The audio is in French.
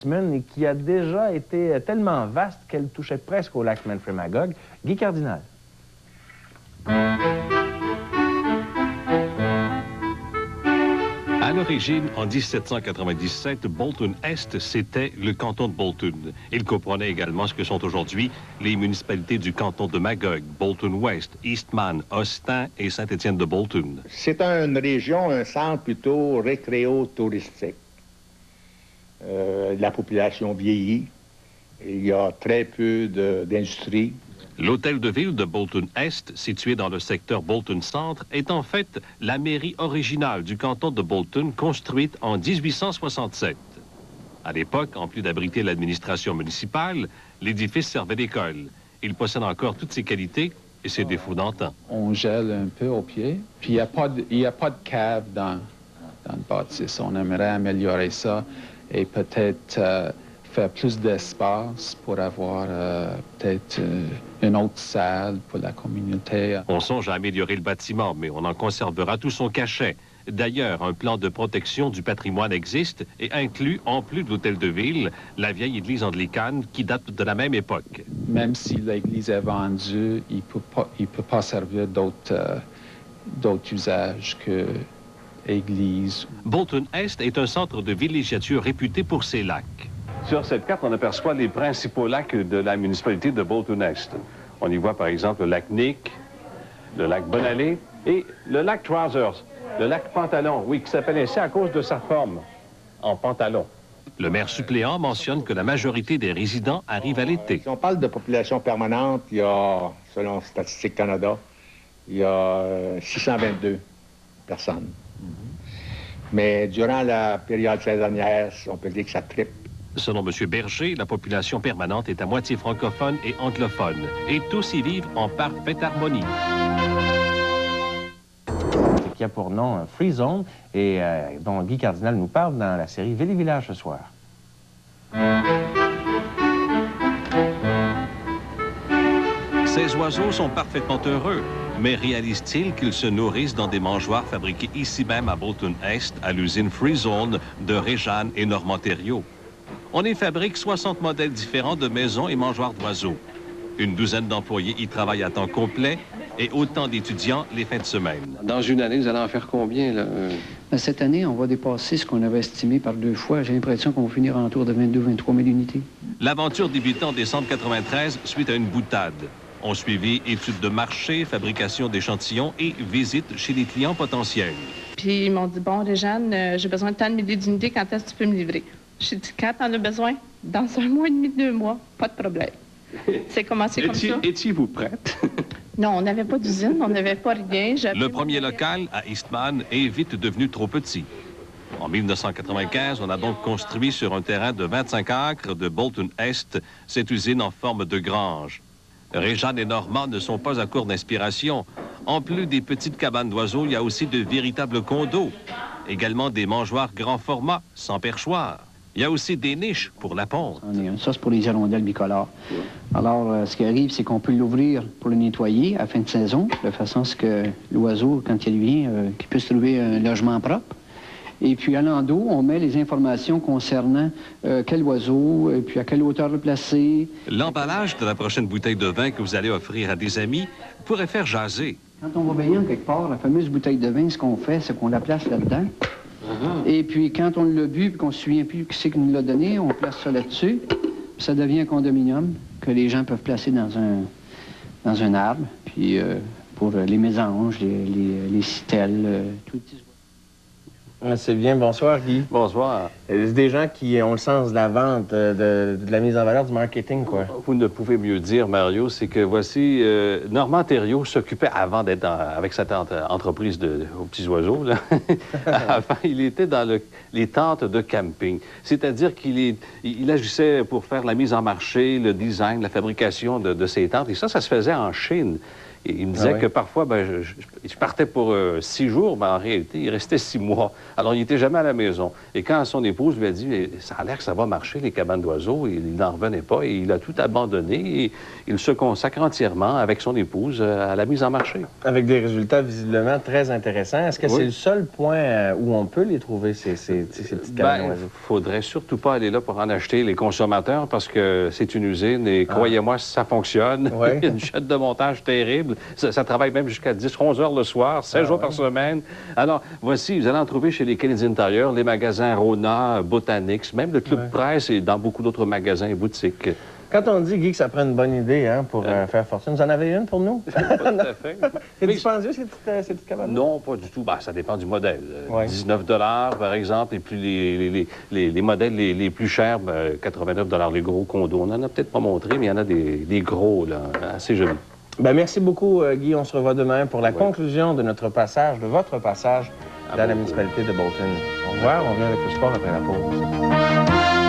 et qui a déjà été tellement vaste qu'elle touchait presque au lac Memphremagog. Guy Cardinal. À l'origine, en 1797, Bolton-Est, c'était le canton de Bolton. Il comprenait également ce que sont aujourd'hui les municipalités du canton de Magog, Bolton-Ouest, Eastman, Austin et Saint-Étienne-de-Bolton. C'est une région, un centre plutôt récréo-touristique. La population vieillit, il y a très peu d'industrie. L'hôtel de ville de Bolton-Est, situé dans le secteur Bolton-Centre, est en fait la mairie originale du canton de Bolton, construite en 1867. À l'époque, en plus d'abriter l'administration municipale, l'édifice servait d'école. Il possède encore toutes ses qualités et ses défauts d'antan. On gèle un peu au pied, puis il n'y a pas de cave dans le bâtisse. On aimerait améliorer ça et peut-être faire plus d'espace pour avoir peut-être une autre salle pour la communauté. On songe à améliorer le bâtiment, mais on en conservera tout son cachet. D'ailleurs, un plan de protection du patrimoine existe et inclut, en plus de l'hôtel de ville, la vieille église anglicane qui date de la même époque. Même si l'église est vendue, il peut pas servir d'autres usages que église. Bolton-Est est un centre de villégiature réputé pour ses lacs. Sur cette carte, on aperçoit les principaux lacs de la municipalité de Bolton-Est. On y voit par exemple le lac Nick, le lac Bonallée et le lac Trousers, le lac Pantalon, oui, qui s'appelle ainsi à cause de sa forme, en pantalon. Le maire suppléant mentionne que la majorité des résidents arrivent à l'été. Si on parle de population permanente, il y a, selon Statistique Canada, il y a 622 personnes. Mais durant la période saisonnière, on peut dire que ça triple. Selon M. Berger, la population permanente est à moitié francophone et anglophone, et tous y vivent en parfaite harmonie. Qui a pour nom Free Zone et dont Guy Cardinal nous parle dans la série Ville et Village ce soir. Ces oiseaux sont parfaitement heureux, mais réalisent-ils qu'ils se nourrissent dans des mangeoires fabriqués ici même à Bolton-Est, à l'usine Free Zone de Réjeanne et Normand-Thériault? On y fabrique 60 modèles différents de maisons et mangeoires d'oiseaux. Une douzaine d'employés y travaillent à temps complet et autant d'étudiants les fins de semaine. Dans une année, vous allez en faire combien, là? Cette année, on va dépasser ce qu'on avait estimé par 2 fois. J'ai l'impression qu'on va finir en tour de 22-23 000 unités. L'aventure débute en décembre 1993 suite à une boutade. On suivit études de marché, fabrication d'échantillons et visites chez les clients potentiels. Puis ils m'ont dit, bon, Réjeanne, j'ai besoin de tant de milliers d'unités, quand est-ce que tu peux me livrer? J'ai dit, quand t'en as besoin? Dans 1 mois et demi, 2 mois, pas de problème. C'est commencé comme ça. Étiez-vous prête? Non, on n'avait pas d'usine, on n'avait pas rien. Le premier local, à Eastman, est vite devenu trop petit. En 1995, on a donc construit sur un terrain de 25 acres de Bolton-Est cette usine en forme de grange. Réjeanne et Normand ne sont pas à court d'inspiration. En plus des petites cabanes d'oiseaux, il y a aussi de véritables condos. Également des mangeoires grand format, sans perchoir. Il y a aussi des niches pour la pondre. Ça, c'est pour les hirondelles bicolores. Alors, ce qui arrive, c'est qu'on peut l'ouvrir pour le nettoyer à la fin de saison, de façon à ce que l'oiseau, quand il vient, qu'il puisse trouver un logement propre. Et puis, à l'endos, on met les informations concernant quel oiseau, et puis à quelle hauteur le placer. L'emballage de la prochaine bouteille de vin que vous allez offrir à des amis pourrait faire jaser. Quand on va baigner en quelque part, la fameuse bouteille de vin, ce qu'on fait, c'est qu'on la place là-dedans. Et puis, quand on l'a bu et qu'on ne se souvient plus qui c'est qui nous l'a donné, on place ça là-dessus. Ça devient un condominium que les gens peuvent placer dans un arbre. Puis, pour les mésanges, les citelles, tout le petit... C'est bien. Bonsoir, Guy. Bonsoir. C'est des gens qui ont le sens de la vente, de la mise en valeur, du marketing, quoi. Vous ne pouvez mieux dire, Mario, c'est que voici, Normand Thériault s'occupait, avant d'être avec cette entreprise aux petits oiseaux, là, avant, il était dans les tentes de camping. C'est-à-dire qu'il agissait pour faire la mise en marché, le design, la fabrication de ces tentes. Et ça se faisait en Chine. Et il me disait oui. que parfois, ben, je partais pour 6 jours, mais en réalité, il restait 6 mois. Alors, il n'était jamais à la maison. Et quand son épouse lui a dit « Ça a l'air que ça va marcher, les cabanes d'oiseaux », il n'en revenait pas et il a tout abandonné. Et il se consacre entièrement, avec son épouse, à la mise en marché. Avec des résultats visiblement très intéressants. Est-ce que Oui. c'est le seul point où on peut les trouver, ces petites cabanes Ben, d'oiseaux? faudrait surtout pas aller là pour en acheter les consommateurs parce que c'est une usine et croyez-moi, ça fonctionne. Ouais. Il y a une chaîne de montage terrible. Ça travaille même jusqu'à 10-11 heures le soir, 16 jours par semaine. Alors, voici, vous allez en trouver chez les Canadiens Tire, les magasins Rona, Botanix, même le Club Presse et dans beaucoup d'autres magasins et boutiques. Quand on dit, Guy, que ça prend une bonne idée hein, pour faire fortune, vous en avez une pour nous? Pas tout à fait. C'est Mais- dispendieux, ces petites cabanes? Non, pas du tout. Ben, ça dépend du modèle. Ouais. 19 par exemple, et puis les modèles les plus chers, 89 les gros condos. On n'en a peut-être pas montré, mais il y en a des gros, là, assez jolis. Ben, merci beaucoup, Guy. On se revoit demain pour la conclusion de notre passage, de votre passage dans la municipalité de Bolton. Au revoir. On revient avec le sport après la pause.